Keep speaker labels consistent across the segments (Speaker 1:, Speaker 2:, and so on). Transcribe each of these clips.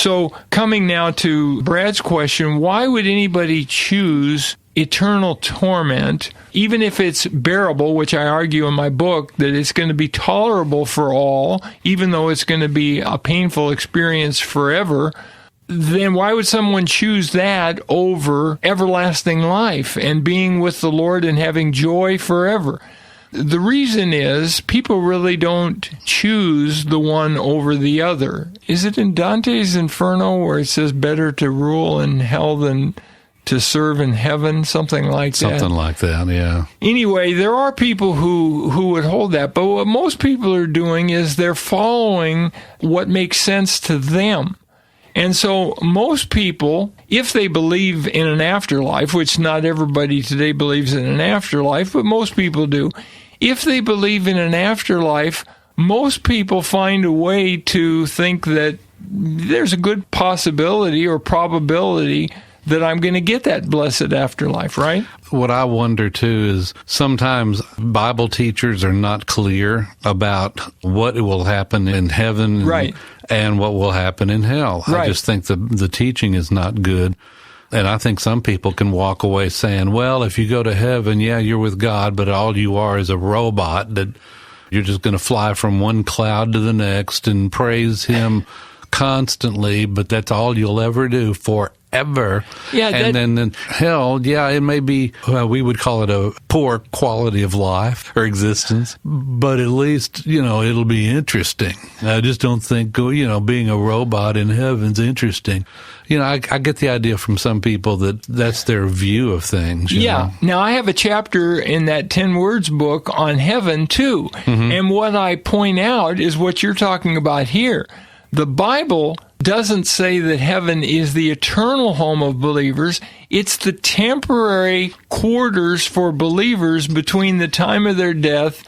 Speaker 1: So coming now to Brad's question, why would anybody choose eternal torment, even if it's bearable, which I argue in my book that it's going to be tolerable for all, even though it's going to be a painful experience forever? Then why would someone choose that over everlasting life and being with the Lord and having joy forever? The reason is people really don't choose the one over the other. Is it in Dante's Inferno where it says better to rule in hell than to serve in heaven, something like that?
Speaker 2: Something like that, yeah.
Speaker 1: Anyway, there are people who would hold that, but what most people are doing is they're following what makes sense to them. And so most people, if they believe in an afterlife, which not everybody today believes in an afterlife, but most people do, if they believe in an afterlife, most people find a way to think that there's a good possibility or probability that I'm going to get that blessed afterlife, right?
Speaker 2: What I wonder, too, is sometimes Bible teachers are not clear about what will happen in heaven
Speaker 1: right.
Speaker 2: and what will happen in hell.
Speaker 1: Right.
Speaker 2: I just think the teaching is not good. And I think some people can walk away saying, well, if you go to heaven, yeah, you're with God, but all you are is a robot that you're just going to fly from one cloud to the next and praise Him constantly, but that's all you'll ever do forever. Yeah, and then in hell, yeah, it may be, well, we would call it a poor quality of life or existence, but at least, it'll be interesting. I just don't think, being a robot in heaven's interesting. I get the idea from some people that that's their view of things.
Speaker 1: Yeah. Now, I have a chapter in that 10 Words book on heaven, too. Mm-hmm. And what I point out is what you're talking about here. The Bible doesn't say that heaven is the eternal home of believers. It's the temporary quarters for believers between the time of their death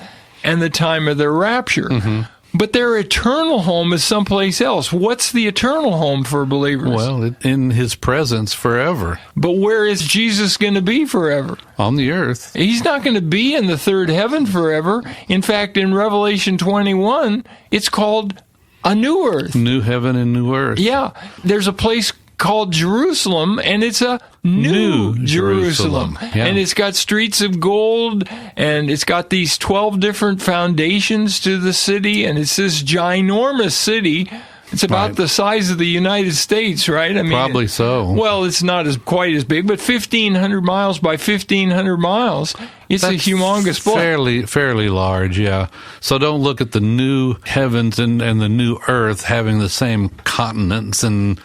Speaker 1: and the time of their rapture. Mm-hmm. But their eternal home is someplace else. What's the eternal home for believers?
Speaker 2: Well, in His presence forever.
Speaker 1: But where is Jesus going to be forever?
Speaker 2: On the earth.
Speaker 1: He's not going to be in the third heaven forever. In fact, in Revelation 21, it's called a new earth.
Speaker 2: New heaven and new earth.
Speaker 1: Yeah. There's a place called Jerusalem, and it's a new Jerusalem. Yeah. And it's got streets of gold, and it's got these 12 different foundations to the city, and it's this ginormous city. It's about the size of the United States, right? I mean,
Speaker 2: probably so.
Speaker 1: Well, it's not quite as big, but 1,500 miles by 1,500 miles. It's a humongous place.
Speaker 2: Fairly large, yeah. So don't look at the new heavens and the new earth having the same continents and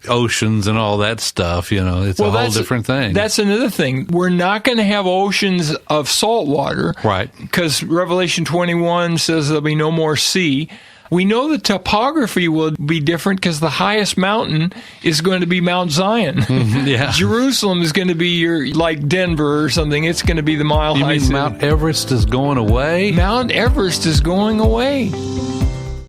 Speaker 2: oceans and all that stuff. It's a whole different thing.
Speaker 1: That's another thing. We're not going to have oceans of salt water.
Speaker 2: Right.
Speaker 1: Because Revelation 21 says there'll be no more sea. We know the topography will be different because the highest mountain is going to be Mount Zion.
Speaker 2: Yeah.
Speaker 1: Jerusalem is going to be like Denver or something. It's going to be the mile-high city.
Speaker 2: You mean Mount Everest is going away?
Speaker 1: Mount Everest is going away.